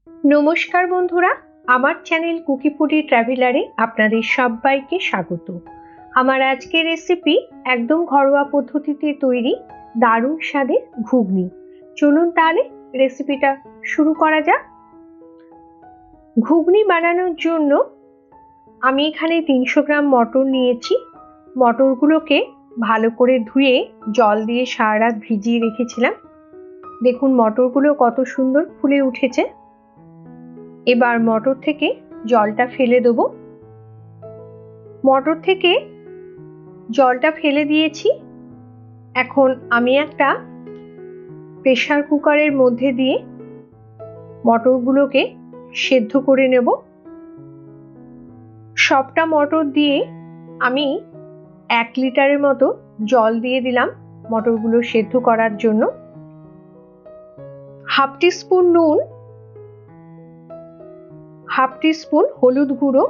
নমস্কার বন্ধুরা, আমার চ্যানেল কুকি ফুডি ট্রাভেলারে আপনাদের সবাইকে স্বাগত। আমার আজকের রেসিপি একদম ঘরোয়া পদ্ধতিতে তৈরি দারুণ স্বাদের ঘুগনি। চলুন তাহলে রেসিপিটা শুরু করা যাক। ঘুগনি বানানোর জন্য আমি এখানে 300 গ্রাম মটর নিয়েছি। মটরগুলোকে ভালো করে ধুয়ে জল দিয়ে সারা রাত ভিজিয়ে রেখেছিলাম। দেখুন মটরগুলো কত সুন্দর ফুলে উঠেছে। এবার মটর থেকে জলটা ফেলে দেব। মটর থেকে জলটা ফেলে দিয়েছি। এখন আমি একটা প্রেসার কুকারের মধ্যে দিয়ে মটরগুলোকে সেদ্ধ করে নেব। সবটা মটর দিয়ে আমি 1 লিটারের মতো জল দিয়ে দিলাম মটরগুলো সেদ্ধ করার জন্য। হাফ টিস্পুন নুন, হাফ টিস্পুন হলুদ গুঁড়ো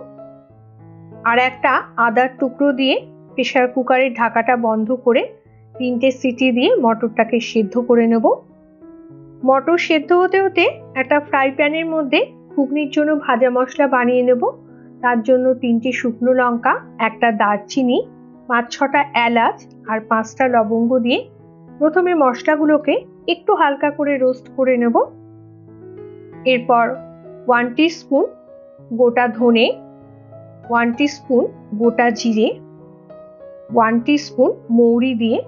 আর একটা আদার টুকরো দিয়ে প্রেসার কুকারের ঢাকাটা বন্ধ করে 3টে সিটি দিয়ে মটরটাকে সেদ্ধ করে নেব। মটর সেদ্ধ হতে হতে একটা ফ্রাই প্যানের মধ্যে ঘুগনির জন্য ভাজা মশলা বানিয়ে নেব। তার জন্য 3টে শুকনো লঙ্কা, একটা দারচিনি, 5-6টা এলাচ আর 5টা লবঙ্গ দিয়ে প্রথমে মশলাগুলোকে একটু হালকা করে রোস্ট করে নেব। এরপর 1 টিস্পুন গোটা ধনে, 1 টিস্পুন গোটা জিরে, 1 টিস্পুন মৌরি দিয়ে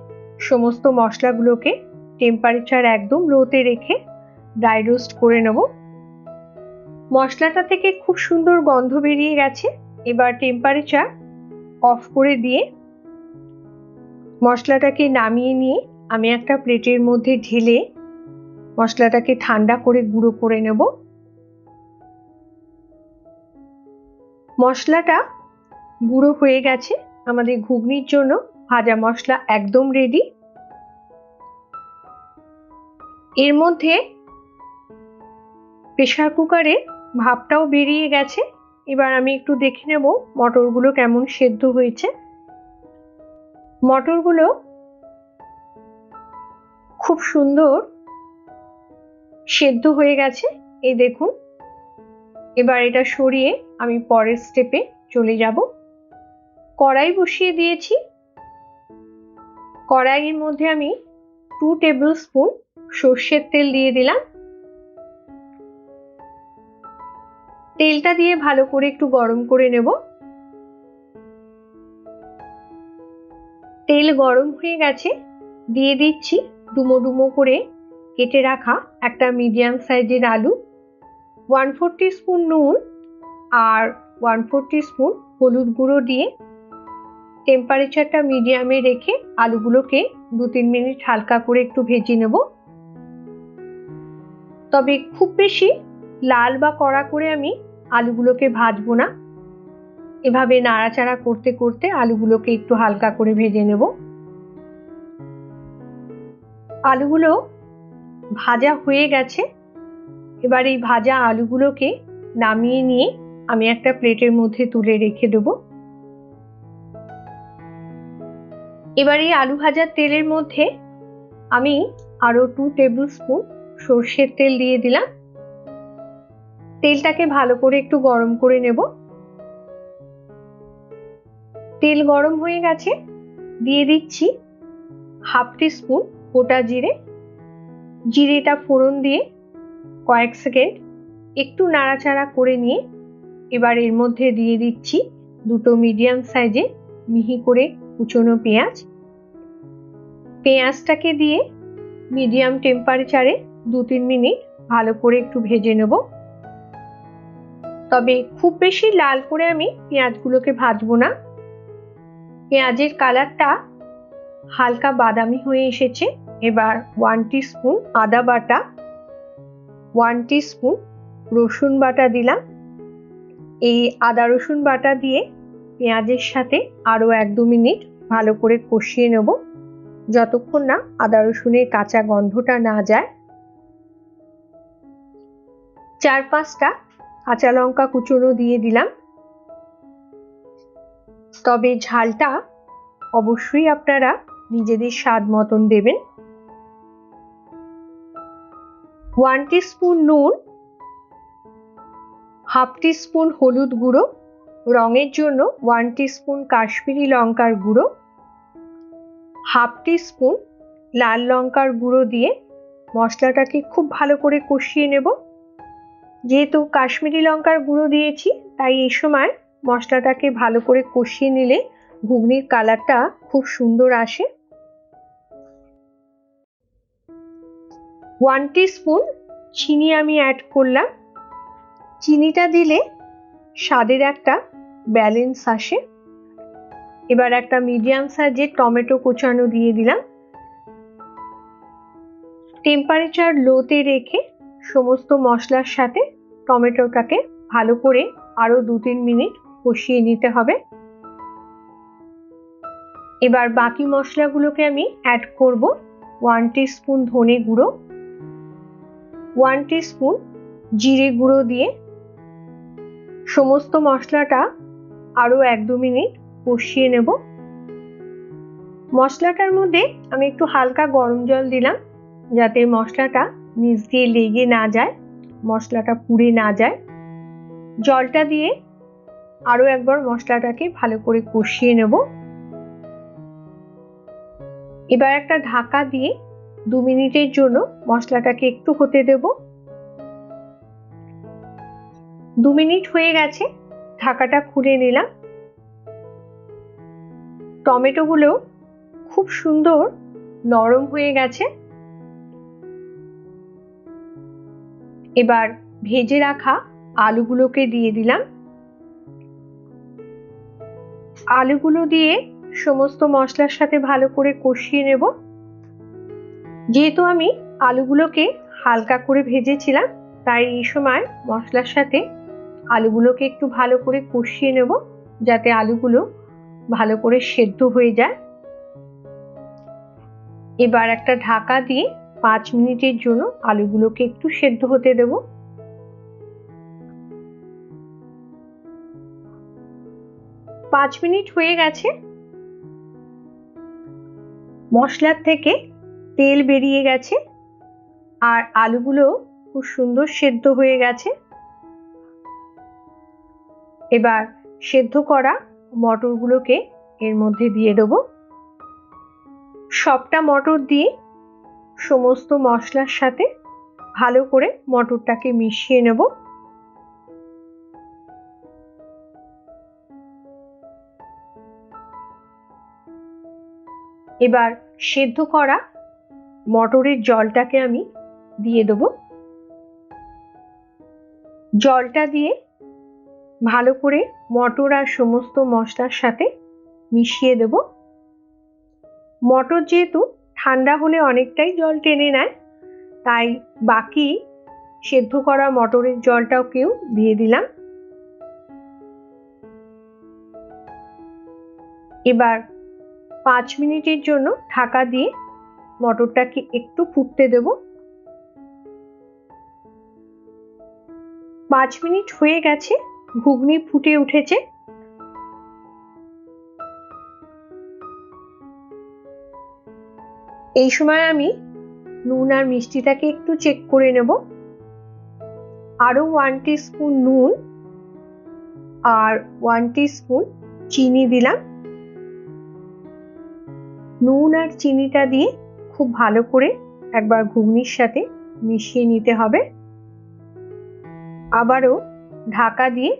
সমস্ত মশলাগুলোকে টেম্পারেচার একদম লোতে রেখে ড্রাই রোস্ট করে নেব। মশলাটা থেকে খুব সুন্দর গন্ধ বেরিয়ে গেছে। এবার টেম্পারেচার অফ করে দিয়ে মশলাটাকে নামিয়ে নিয়ে আমি একটা প্লেটের মধ্যে ঢেলে মশলাটাকে ঠান্ডা করে গুঁড়ো করে নেব। মশলাটা গুঁড়ো হয়ে গেছে। আমাদের ঘুগনির জন্য ভাজা মশলা একদম রেডি। এর মধ্যে প্রেসার কুকারে ভাপটাও বেরিয়ে গেছে। এবার আমি একটু দেখে নেব মটরগুলো কেমন সেদ্ধ হয়েছে। মটরগুলো খুব সুন্দর সেদ্ধ হয়ে গেছে, এই দেখুন। এবার এটা সরিয়ে আমি পরের স্টেপে চলে যাব। কড়াই বসিয়ে দিয়েছি। কড়াইয়ের মধ্যে আমি 2 টেবিল স্পুন সর্ষের তেল দিয়ে দিলাম। তেলটা দিয়ে ভালো করে একটু গরম করে নেব। তেল গরম হয়ে গেছে, দিয়ে দিচ্ছি ডুমো ডুমো করে কেটে রাখা একটা মিডিয়াম সাইজের আলু, 1/4 টিস্পুন নুন আর 1/4 টিস্পুন হলুদ গুঁড়ো দিয়ে টেম্পারেচারটা মিডিয়ামে রেখে আলুগুলোকে 2-3 মিনিট হালকা করে একটু ভেজে নেব। তবে খুব বেশি লাল বা কড়া করে আমি আলুগুলোকে ভাজবো না। এভাবে নাড়াচাড়া করতে করতে আলুগুলোকে একটু হালকা করে ভেজে নেব। আলুগুলো ভাজা হয়ে গেছে। এবার এই ভাজা আলুগুলোকে নামিয়ে নিয়ে আমি একটা প্লেটের মধ্যে তুলে রেখে দেব। এবার এই আলু ভাজার তেলের মধ্যে আমি আরো 2 টেবিল স্পুন সর্ষের তেল দিয়ে দিলাম। তেলটাকে ভালো করে একটু গরম করে নেব। তেল গরম হয়ে গেছে, দিয়ে দিচ্ছি হাফ টিস্পুন গোটা জিরে। জিরেটা ফোড়ন দিয়ে কয়েক সেকেন্ড একটু নাড়াচাড়া করে নিয়ে এবার এর মধ্যে দিয়ে দিচ্ছি 2টো মিডিয়াম সাইজে মিহি করে কুচনো পেঁয়াজ। পেঁয়াজটাকে দিয়ে মিডিয়াম টেম্পারেচারে 2-3 মিনিট ভালো করে একটু ভেজে নেব। তবে খুব বেশি লাল করে আমি পেঁয়াজগুলোকে ভাজবো না। পেঁয়াজের কালারটা হালকা বাদামি হয়ে এসেছে। এবার 1 টিস্পুন আদা বাটা, 1 টিস্পুন রসুন বাটা দিলাম। এই আদা রসুন বাটা দিয়ে পেঁয়াজের সাথে আরো 1-2 মিনিট ভালো করে কষিয়ে নেব, যতক্ষণ না আদা রসুনের কাঁচা গন্ধটা না যায়। 4-5টা কাঁচা লঙ্কা কুচনো দিয়ে দিলাম। তবে ঝালটা অবশ্যই আপনারা নিজেদের স্বাদ মতন দেবেন। 1 টিস্পুন নুন হাফ টিস্পুন হলুদ গুঁড়ো, রঙের জন্য 1 টিস্পুন কাশ্মীরি লঙ্কার গুঁড়ো, হাফ টিস্পুন লাল লঙ্কার গুঁড়ো দিয়ে মশলাটাকে খুব ভালো করে কষিয়ে নেব। যেহেতু কাশ্মীরি লঙ্কার গুঁড়ো দিয়েছি তাই এই সময় মশলাটাকে ভালো করে কষিয়ে নিলে ঘুগনির কালারটা খুব সুন্দর আসে। 1 টিস্পুন চিনি আমি অ্যাড করলাম। চিনিটা দিলে স্বাদের একটা ব্যালেন্স আসে। এবার একটা মিডিয়াম সাইজের টমেটো কোচানো দিয়ে দিলাম। টেম্পারেচার লোতে রেখে সমস্ত মশলার সাথে টমেটোটাকে ভালো করে আরো 2-3 মিনিট কষিয়ে নিতে হবে। এবার বাকি মশলাগুলোকে আমি অ্যাড করব। 1 টিস্পুন ধনে গুঁড়ো, 1 টিস্পুন জিরে গুঁড়ো দিয়ে সমস্ত মশলাটা আরো 1-2 মিনিট কষিয়ে নেব। মশলাটার মধ্যে আমি একটু হালকা গরম জল দিলাম যাতে মশলাটা নিচ দিয়ে লেগে না যায়, মশলাটা পুড়ে না যায়। জলটা দিয়ে আরো একবার মশলাটাকে ভালো করে কষিয়ে নেব। এবার একটা ঢাকা দিয়ে 2 মিনিটের জন্য মশলাটাকে একটু হতে দেব। 2 মিনিট হয়ে গেছে, ঢাকাটা খুলে নিলাম। টমেটোগুলো খুব সুন্দর নরম হয়ে গেছে। এবার ভেজে রাখা আলুগুলোকে দিয়ে দিলাম। আলুগুলো দিয়ে সমস্ত মশলার সাথে ভালো করে কষিয়ে নেব। যেহেতু আমি আলুগুলোকে হালকা করে ভেজেছিলাম তাই এই সময় মশলার সাথে আলুগুলোকে একটু ভালো করে কষিয়ে নেব যাতে আলুগুলো ভালো করে সেদ্ধ হয়ে যায়। এবার একটা ঢাকা দিয়ে 5 মিনিটের জন্য আলুগুলোকে একটু সেদ্ধ হতে দেব। 5 মিনিট হয়ে গেছে, মশলার থেকে তেল বেরিয়ে গেছে আর আলুগুলো খুব সুন্দর সেদ্ধ হয়ে গেছে। এবার সেদ্ধ করা মটরগুলোকে এর মধ্যে দিয়ে দেব। সবটা মটর দিয়ে সমস্ত মশলার সাথে ভালো করে মটরটাকে মিশিয়ে নেব। এবার সেদ্ধ করা মটরের জলটাকে আমি দিয়ে দেব। জলটা দিয়ে ভালো করে মটর আর সমস্ত মশলার সাথে মিশিয়ে দেব। মটর যেহেতু ঠান্ডা হলে অনেকটাই জল টেনে নেয় তাই বাকি সেদ্ধ করা মটরের জলটাকেও দিয়ে দিলাম। এবার 5 মিনিটের জন্য ঢাকা দিয়ে মটরটাকে একটু ফুটতে দেব। 5 মিনিট হয়ে গেছে, ঘুগনি ফুটে উঠেছে। এই সময় আমি নুন আর মিষ্টিটাকে একটু চেক করে নেব। আরো 1 টিস্পুন নুন আর 1 টিস্পুন চিনি দিলাম। নুন আর চিনিটা দিয়ে খুব ভালো করে একবার ঘুগনির সাথে মিশিয়ে নিতে হবে। আবারও ঢাকা দিয়ে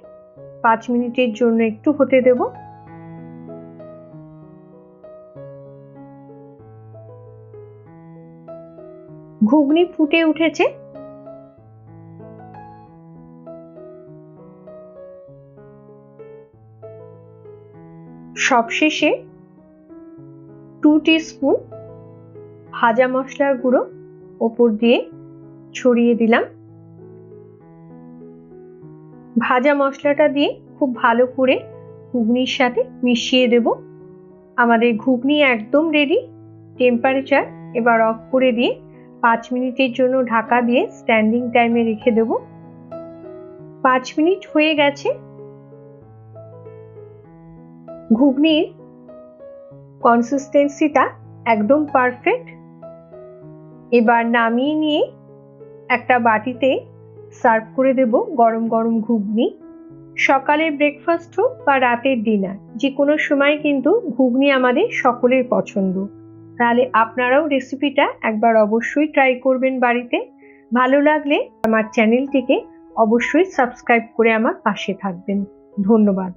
5 মিনিটের জন্য একটু হতে দেব। ঘুগনি ফুটে উঠেছে। সবশেষে 2 টিস্পুন ভাজা মশলার গুঁড়ো ওপর দিয়ে ছড়িয়ে দিলাম। ভাজা মশলাটা দিয়ে খুব ভালো করে ঘুগনির সাথে মিশিয়ে দেব। আমাদের ঘুগনি একদম রেডি। টেম্পারেচার এবার অফ করে দিয়ে 5 মিনিটের জন্য ঢাকা দিয়ে স্ট্যান্ডিং টাইমে রেখে দেব। 5 মিনিট হয়ে গেছে। ঘুগনির কনসিস্টেন্সিটা একদম পারফেক্ট। এবার নামিয়ে নিয়ে একটা বাটিতে সার্ভ করে দেব গরম গরম ঘুগনি। সকালের ব্রেকফাস্ট হোক বা রাতের ডিনার, যে কোনো সময় কিন্তু ঘুগনি আমাদের সকলের পছন্দ। তাহলে আপনারাও রেসিপিটা একবার অবশ্যই ট্রাই করবেন বাড়িতে। ভালো লাগলে আমার চ্যানেলটিকে অবশ্যই সাবস্ক্রাইব করে আমার পাশে থাকবেন। ধন্যবাদ।